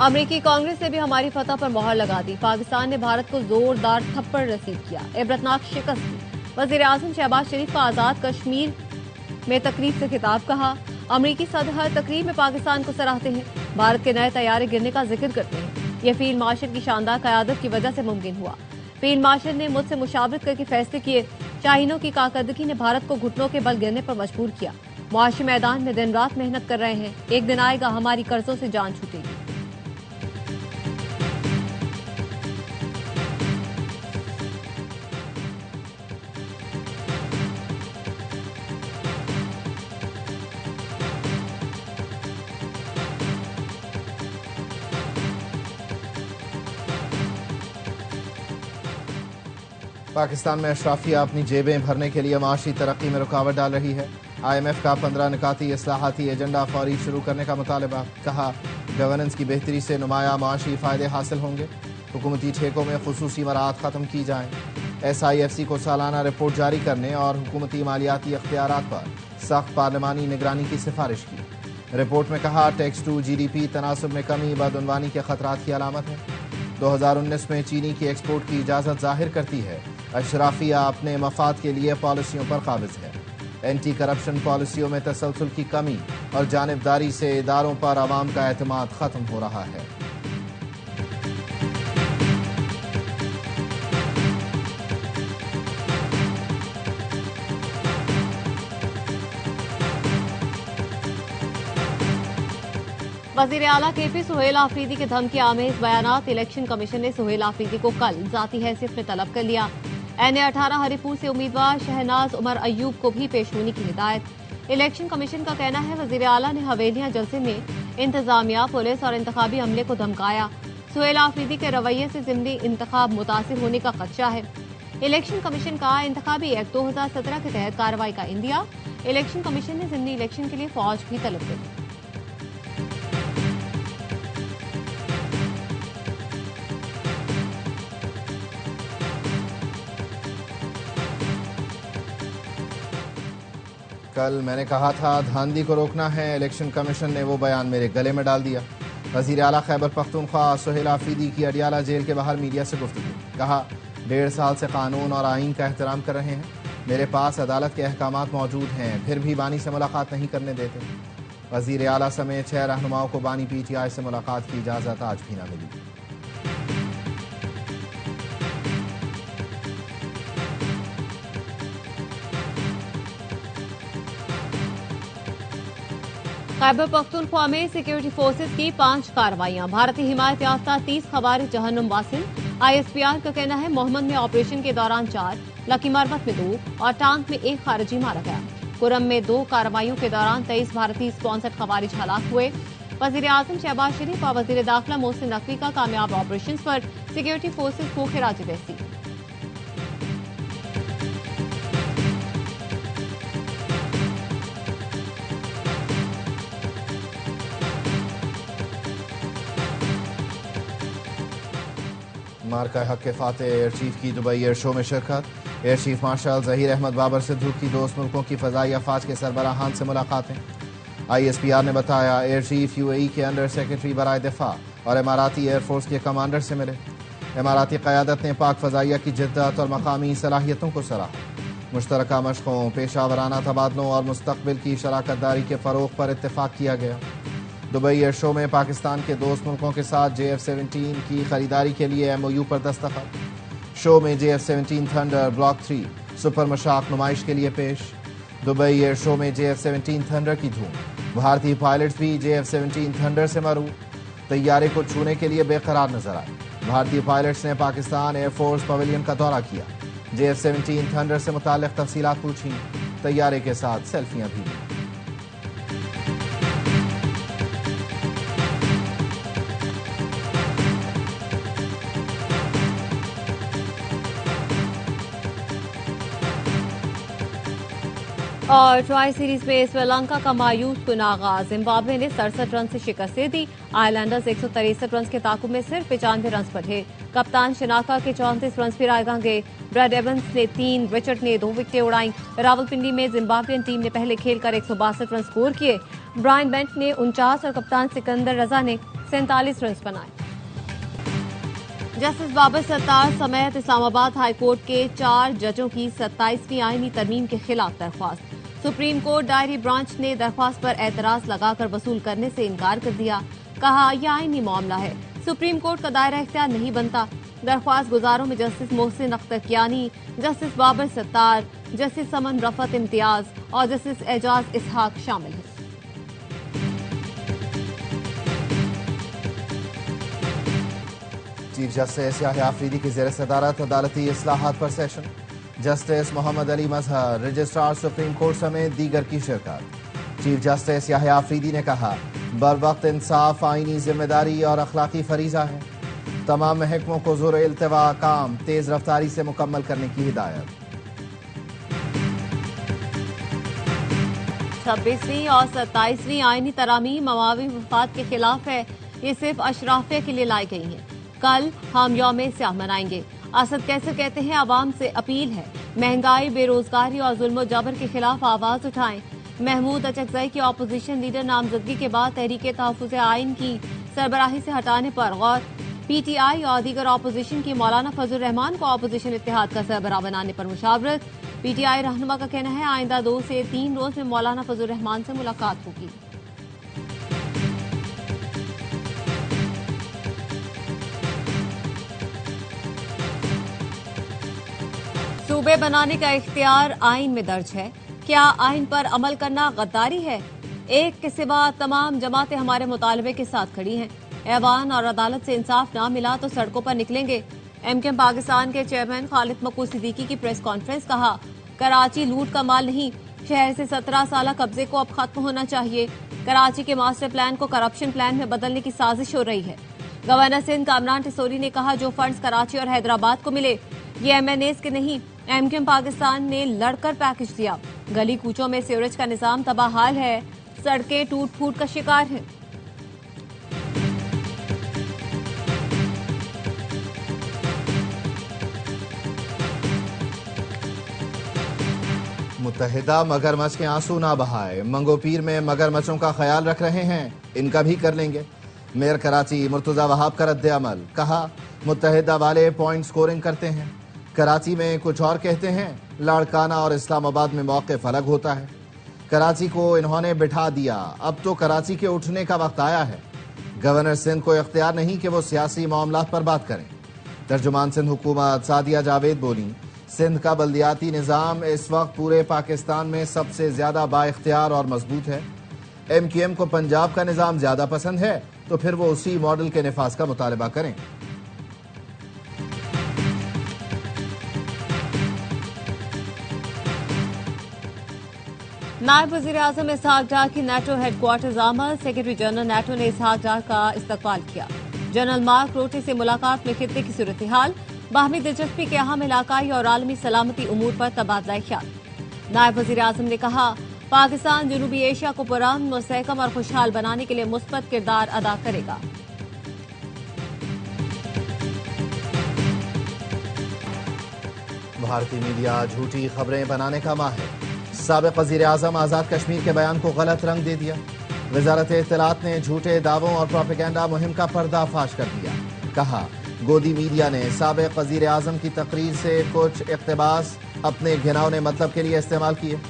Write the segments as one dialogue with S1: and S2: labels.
S1: امریکی کانگریس نے بھی ہماری فتح پر مہر لگا دی. پاکستان نے بھارت کو زوردار تھپڑ رسید کیا. عبرتناک شکست دی. وزیر اعظم شہباز شریف کا آزاد کشمیر میں تقریب سے خطاب. کہا امریکی صدر ہر تقریب میں پاکستان کو سراہتے ہیں, بھارت کے نئے طیارے گرنے کا ذکر کرتے ہیں. یہ فیلڈ مارشل کی شاندار قیادت کی وجہ سے ممکن ہوا. فیلڈ مارشل نے مجھ سے مشاورت کر کے فیصلے کیے. شاہینوں کی کارکردگی نے بھارت کو گھٹنوں کے بل گرنے پر مجبور کیا. معاشی میدان میں دن رات محنت کر رہے ہیں. ایک دن آئے گا ہماری قرضوں سے جان چھوٹے گی.
S2: پاکستان میں اشرافیہ اپنی جیبیں بھرنے کے لیے معاشی ترقی میں رکاوٹ ڈال رہی ہے. IMF کا 15 نکاتی اصلاحاتی ایجنڈا فوری شروع کرنے کا مطالبہ. کہا گورننس کی بہتری سے نمایاں معاشی فائدے حاصل ہوں گے. حکومتی ٹھیکوں میں خصوصی مراعات ختم کی جائیں. SIFC کو سالانہ رپورٹ جاری کرنے اور حکومتی مالیاتی اختیارات پر سخت پارلیمانی نگرانی کی سفارش کی. رپورٹ میں کہا ٹیکس ٹو GDP تناسب میں کمی بدعنوانی کے خطرات کی علامت ہے. 2019 میں چینی کی ایکسپورٹ کی اجازت ظاہر کرتی ہے اشرافیہ اپنے مفاد کے لیے پالیسیوں پر قابض ہے. اینٹی کرپشن پالیسیوں میں تسلسل کی کمی اور جانبداری سے اداروں پر عوام کا اعتماد ختم ہو رہا ہے.
S1: وزیر اعلیٰ KP سہیل آفریدی کے دھمکی آمیز بیانات. الیکشن کمیشن نے سہیل آفریدی کو کل ذاتی حیثیت میں طلب کر لیا. NA18 ہری پور سے امیدوار شہناز عمر ایوب کو بھی پیش ہونے کی ہدایت. الیکشن کمیشن کا کہنا ہے وزیر اعلیٰ نے حویلیاں جلسے میں انتظامیہ پولیس اور انتخابی عملے کو دھمکایا. سہیل آفریدی کے رویے سے ضمنی انتخاب متاثر ہونے کا خدشہ ہے. الیکشن کمیشن کا انتخابی ایکٹ 2017 کے تحت کارروائی کا عندیہ. الیکشن کمیشن نے ضمنی الیکشن کے لیے فوج بھی طلب کر دی.
S2: کل میں نے کہا تھا دھاندلی کو روکنا ہے, الیکشن کمیشن نے وہ بیان میرے گلے میں ڈال دیا. وزیر اعلیٰ خیبر پختونخوا سہیل آفریدی کی اڈیالہ جیل کے باہر میڈیا سے گفتگو. کہا 1.5 سال سے قانون اور آئین کا احترام کر رہے ہیں. میرے پاس عدالت کے احکامات موجود ہیں, پھر بھی بانی سے ملاقات نہیں کرنے دیتے. وزیر اعلیٰ سمیت 6 رہنماؤں کو بانی PTI سے ملاقات کی اجازت آج بھی نہ ملی.
S1: خیبر پختونخوا میں سیکیورٹی فورسز کی 5 کارروائیاں. بھارتی حمایت یافتہ 30 خوارج جہنم واصل. ISPR کا کہنا ہے محمد میں آپریشن کے دوران 4, لکی مرمت میں 2 اور ٹانک میں 1 خارجی مارا گیا. کرم میں 2 کارروائیوں کے دوران 23 بھارتی اسپانسرڈ خوارج ہلاک ہوئے. وزیر اعظم شہباز شریف اور وزیر داخلہ محسن نقوی کا کامیاب آپریشنز پر سیکیورٹی فورسز کو خراج تحسین.
S2: مارکہ حق کے فاتح ایئر چیف کی دبئی ایئر شو میں شرکت. Air chief marshal Zaheer Ahmed Babar Sidhu کی دوست ملکوں کی فضائی افواج کے سربراہان سے ملاقاتیں. ISPR نے بتایا ایئر چیف UAE کے انڈر سیکرٹری برائے دفاع اور اماراتی ایئر فورس کے کمانڈر سے ملے. اماراتی قیادت نے پاک فضائیہ کی جدت اور مقامی صلاحیتوں کو سراہا. مشترکہ مشقوں, پیشہ ورانہ تبادلوں اور مستقبل کی شراکت داری کے فروغ پر اتفاق کیا گیا. دبئی ایئر شو میں پاکستان کے دوست ملکوں کے ساتھ JF-17 کی خریداری کے لیے MOU پر دستخط. شو میں JF-17 تھنڈر بلاک 3 سپر مشاق نمائش کے لیے پیش. دبئی ایئر شو میں JF-17 تھنڈر کی دھوم. بھارتی پائلٹس بھی JF-17 تھنڈر سے مرعوب. طیارے کو چھونے کے لیے بے قرار نظر آئے. بھارتی پائلٹس نے پاکستان ایئر فورس پویلین کا دورہ کیا. JF-17 تھنڈر سے متعلق تفصیلات پوچھیں. طیارے کے ساتھ سیلفیاں بھی لیں.
S1: اور ٹرائی سیریز میں سری لنکا کا مایوس کن آغاز. زمبابوے نے 67 رن سے شکست دے دی. آئی لینڈرز 163 رنز کے تعاقب میں صرف 95 رنز پر تھے. کپتان شناکا کے 34 رنز بھی رائے گاہ. بریڈ ایونز نے 3, رچرڈ نے 2 وکٹیں اڑائیں. راولپنڈی میں زمبابوین ٹیم نے پہلے کھیل کر 162 رن سکور کیے. برائن بینٹ نے 49 اور کپتان سکندر رضا نے 47 रन बनाए। जस्टिस बाबर सत्तार समेत इस्लामाबाद हाई कोर्ट के 4 जजों की 27वीं आईनी तरमीम के खिलाफ दरख्वास्त। सुप्रीम कोर्ट दायरी ब्रांच ने दरख्वास्त पर एतराज लगाकर वसूल करने से इनकार कर दिया। कहा यह आईनी मामला है, सुप्रीम कोर्ट का दायरा इख्तियार नहीं बनता। दरख्वास्त गुजारों में justice Mohsin Akhtar Kayani, justice Babar Sattar, justice Saman Rafat Imtiaz और जस्टिस एजाज इसहाक शामिल हैं।
S2: चीफ जस्टिस याह्या आफरीदी की ज़ेर सदारत अदालती इस्लाहात पर सेशन। जस्टिस मोहम्मद अली मजहर, रजिस्ट्रार सुप्रीम कोर्ट समेत दीगर की शिरकत। चीफ जस्टिस याह्या आफरीदी ने कहा बरवक्त इंसाफ आईनी जिम्मेदारी और अखलाकी फरीजा है। तमाम महकमों को ज़ोर इल्तिवा काम तेज रफ्तारी से मुकम्मल करने की हिदायत।
S1: 26वीं और 27वीं आईनी तरामीम अवामी मफाद के खिलाफ है। ये सिर्फ अशराफिया के लिए लाई गई हैं। कल हम यौम स्याह मनाएंगे। असद कैसर कहते हैं आवाम से अपील है महंगाई, बेरोजगारी और जुल्म जबर के खिलाफ आवाज उठाएं। महमूद अचकजई की अपोजिशन लीडर नामजदगी के बाद तहरीक तहफ़्फ़ुज़ आइन की सरबराही से हटाने पर गौर। पीटीआई और दीगर अपोजिशन की मौलाना फजल रहमान को अपोजिशन इत्तेहाद का सरबराह बनाने पर मुशावरत। पीटीआई रहनुमा का कहना है आइंदा 2 से 3 रोज में मौलाना फजल रहमान से मुलाकात होगी। सूबे बनाने का इख्तियार आइन में दर्ज है। क्या आइन पर अमल करना गद्दारी है? एक के सिवा तमाम जमातें हमारे मुतालबे के साथ खड़ी हैं। ऐवान और अदालत से इंसाफ ना मिला तो सड़कों पर निकलेंगे। एमकेएम पाकिस्तान के चेयरमैन खालिद मकबूल सिद्दीकी की प्रेस कॉन्फ्रेंस। कहा कराची लूट का माल नहीं, शहर से 17 साल कब्जे को अब खत्म होना चाहिए। कराची के मास्टर प्लान को करप्शन प्लान में बदलने की साजिश हो रही है। गवर्नर सिंध कामरान टिसोरी ने कहा जो फंड्स कराची और हैदराबाद को मिले ये एमएनएस के नहीं, एमकेएम पाकिस्तान ने लड़कर पैकेज दिया। गली कूचों में सीवरेज का निजाम तबाहाल है, सड़कें टूट फूट का शिकार हैं।
S2: मुत्तहिदा मगरमच्छ के आंसू ना बहाए, मंगोपीर में मगरमच्छों का ख्याल रख रहे हैं, इनका भी कर लेंगे। मेयर कराची मुर्तजा वहाब का रद्द अमल। कहा मुत्तहिदा वाले पॉइंट स्कोरिंग करते हैं, कराची में कुछ और कहते हैं। लाड़काना और इस्लामाबाद में मौक़िफ़ अलग होता है। कराची को इन्होंने बिठा दिया, अब तो कराची के उठने का वक्त आया है। गवर्नर सिंध को इख्तियार नहीं कि वो सियासी मामलात पर बात करें। तर्जुमान सिंध हुकूमत सादिया जावेद बोली सिंध का बल्दियाती निज़ाम इस वक्त पूरे पाकिस्तान में सबसे ज़्यादा बाइख्तियार और मजबूत है। एमकेएम को पंजाब का निज़ाम ज़्यादा पसंद है तो फिर वो उसी मॉडल के निफाज का मुतालबा करें।
S1: नायब वज़ीर आज़म इसहाक डार की नेटो हेडक्वार्टर्स आमद। सेक्रेटरी जनरल नेटो ने इसहाक डार का इस्तकबाल किया। जनरल मार्क रोटे से मुलाकात में खित्ते की सूरत हाल, बाहमी दिलचस्पी के अहम इलाकाई और आलमी सलामती उमूर पर तबादला ख्याल। नायब वज़ीर आज़म ने कहा पाकिस्तान जनूबी एशिया को पुरअमन, मुस्तहकम और खुशहाल बनाने के लिए मुस्बत किरदार अदा करेगा।
S2: भारतीय मीडिया झूठी खबरें बनाने का माहिर। साबिक वज़ीर आज़म आज़ाद कश्मीर के बयान को गलत रंग दे दिया। वज़ारत इत्तलात ने झूठे दावों और प्रोपेगेंडा मुहिम का पर्दाफाश कर दिया। कहा गोदी मीडिया ने साबिक वज़ीर आज़म की तकरीर से कुछ इक़्तिबास अपने घिनौने मतलब के लिए इस्तेमाल किए।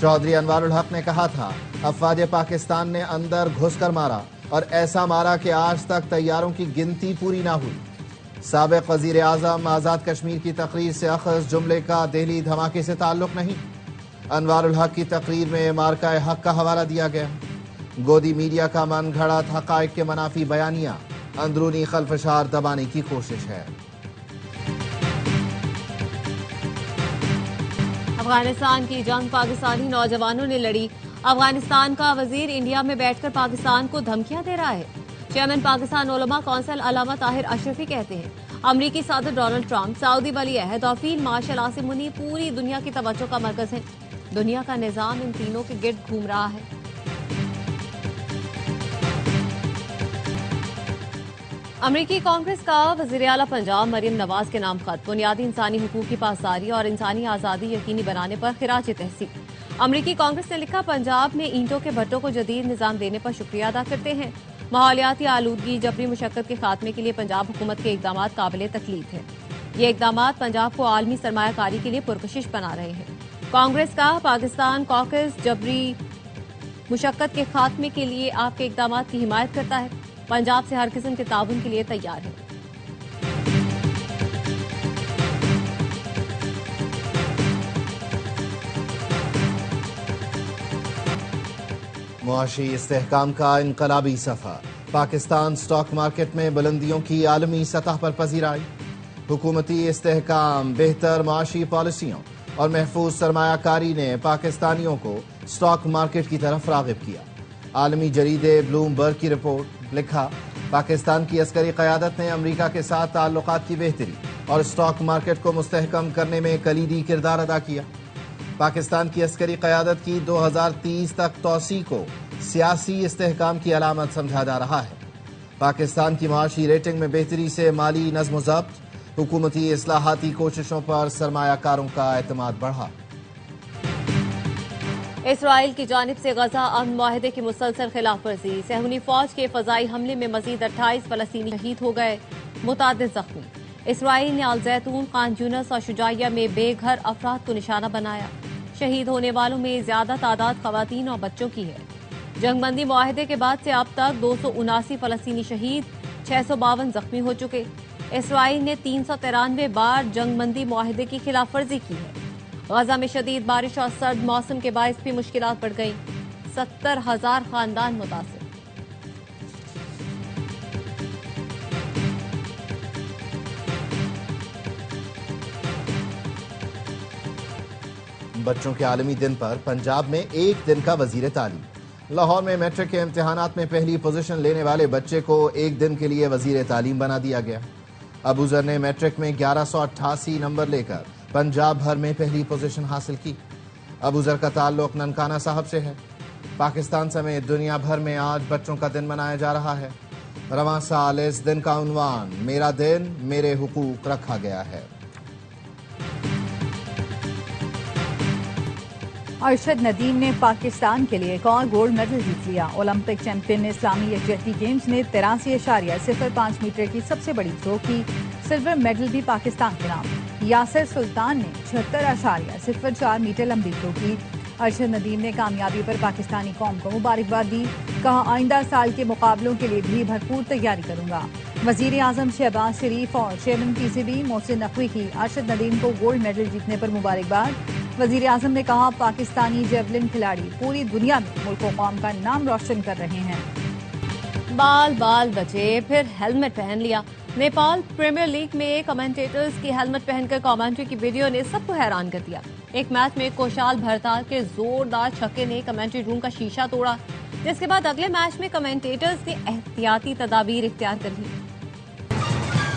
S2: चौधरी अनवारुल हक ने कहा था अफवाज पाकिस्तान ने अंदर घुसकर मारा और ऐसा मारा कि आज तक तैयारों की गिनती पूरी ना हुई। साबिक वज़ीर आज़म आज़ाद कश्मीर की तकरीर से अखज़ जुमले का दिल्ली धमाके से ताल्लुक़ नहीं। अनवारुल हक की तकरीर में मार्का हक का हवाला दिया गया। गोदी मीडिया का मन घड़त हक़ाइक़ के मनाफी बयानियां अंदरूनी खलफशार दबाने की कोशिश है।
S1: अफगानिस्तान की जंग पाकिस्तानी नौजवानों ने लड़ी। अफगानिस्तान का वजीर इंडिया में बैठकर पाकिस्तान को धमकियां दे रहा है। चेयरमैन पाकिस्तान उलमा कौंसिल अल्लामा ताहिर अशरफी कहते हैं अमरीकी सदर डोनाल्ड ट्रंप, सऊदी वली अहद और फील्ड मार्शल आसिम मुनी पूरी दुनिया की तवज्जो का मरकज है। दुनिया का निजाम इन तीनों के गिर्द घूम रहा है। अमरीकी कांग्रेस का वज़ीर आला पंजाब मरियम नवाज के नाम खत बुनियादी इंसानी हुकूक की पासदारी और इंसानी आज़ादी यकीनी बनाने पर खिराज तहसीन। अमरीकी कांग्रेस ने लिखा, पंजाब में ईंटों के भट्टों को जदीद निजाम देने पर शुक्रिया अदा करते हैं। माहौलियाती आलूदगी जबरी मुशक्कत के खात्मे के लिए पंजाब हुकूमत के इकदाम काबिल तकलीफ है। ये इकदाम पंजाब को आलमी सरमायाकारी के लिए पुरकशिश बना रहे हैं। कांग्रेस का पाकिस्तान कॉकस जबरी मुशक्कत के खात्मे के लिए आपके इकदाम की हिमायत करता है। पंजाब से हर किस्म के ताउन के लिए तैयार है।
S2: मुआशी इस्तेहकाम का इनकलाबी सफर, पाकिस्तान स्टॉक मार्केट में बुलंदियों की आलमी सतह पर पजीराई। हुकूमती इस्तेहकाम, बेहतर मुआशी पॉलिसियों और महफूज सरमायाकारी ने पाकिस्तानियों को स्टॉक मार्केट की तरफ राग़िब किया। आलमी जरीदे ब्लूमबर्ग की रिपोर्ट, लिखा, पाकिस्तान की अस्करी क़यादत ने अमरीका के साथ ताल्लुकात की बेहतरी और स्टॉक मार्केट को मुस्तहकम करने में कलीदी किरदार अदा किया। पाकिस्तान की अस्करी क़यादत की 2030 तक तोसी को सियासी इस्तेहकाम की अलामत समझा जा रहा है। पाकिस्तान की माशी रेटिंग में बेहतरी से माली नज़्म ज़ब्त, हुकूमती इस्लाहाती कोशिशों पर सरमायाकारों का एतमाद बढ़ा।
S1: इसराइल की जानिब से गजा अमन मुआहदे की मुसलसल खिलाफ वर्जी, सहूनी फौज के फजाई हमले में मजीद 28 फलस्तीनी शहीद हो गए, मुतादिद जख्मी। इसराइल ने अल जैतून, खान यूनिस और शुजाइया में बेघर अफराद को निशाना बनाया। शहीद होने वालों में ज्यादा तादाद खवातीन और बच्चों की है। जंगबंदी मुआहदे के बाद से अब तक 279 फलस्तीनी शहीद, 652 जख्मी हो चुके। इसराइल ने 393 बार जंगबंदी मुआहदे की खिलाफ वर्जी की है। गजा में शदीद बारिश और सर्द मौसम के बायस भी मुश्किलात बढ़ गई। 70,000 खानदान मुतासिर।
S2: बच्चों के आलमी दिन पर पंजाब में एक दिन का वजीर तालीम। लाहौर में मैट्रिक के इम्तिहानात में पहली पोजीशन लेने वाले बच्चे को एक दिन के लिए वजीर तालीम बना दिया गया। अबूजर ने मैट्रिक में 1188 नंबर लेकर पंजाब भर में पहली पोजीशन हासिल की। अबूजर का ताल्लुक ननकाना साहब से है। पाकिस्तान समेत दुनिया भर में आज बच्चों का दिन मनाया जा रहा है। रवां साल इस दिन का उन्वान मेरा दिन मेरे हुकूक रखा गया है।
S3: अरशद नदीम ने पाकिस्तान के लिए एक और गोल्ड मेडल जीत लिया। ओलंपिक चैंपियन इस्लामी यकजहती गेम्स में 83.05 मीटर की सबसे बड़ी थ्रो की। सिल्वर मेडल भी पाकिस्तान के नाम। यासिर सुल्तान ने 76.04 मीटर लंबी थ्रो की। अरशद नदीम ने कामयाबी पर पाकिस्तानी कौम को मुबारकबाद दी। कहा, आइंदा साल के मुकाबलों के लिए भी भरपूर तैयारी करूंगा। वजीर आजम शहबाज शरीफ और चेयरमैन पीसीबी मोहसिन नकवी की अरशद नदीम को गोल्ड मेडल जीतने पर मुबारकबाद। वजीर आजम ने कहा, पाकिस्तानी जेवलिन खिलाड़ी पूरी दुनिया में मुल्क व कौम का नाम रोशन कर रहे हैं।
S1: बाल बाल बचे, फिर हेलमेट पहन लिया। नेपाल प्रीमियर लीग में कमेंटेटर्स की हेलमेट पहनकर कमेंट्री की वीडियो ने सबको हैरान कर दिया। एक मैच में कोशाल भरताल के जोरदार छक्के ने कमेंट्री रूम का शीशा तोड़ा, जिसके बाद अगले मैच में कमेंटेटर्स ने एहतियाती तदाबीर इख्तियार कर ली।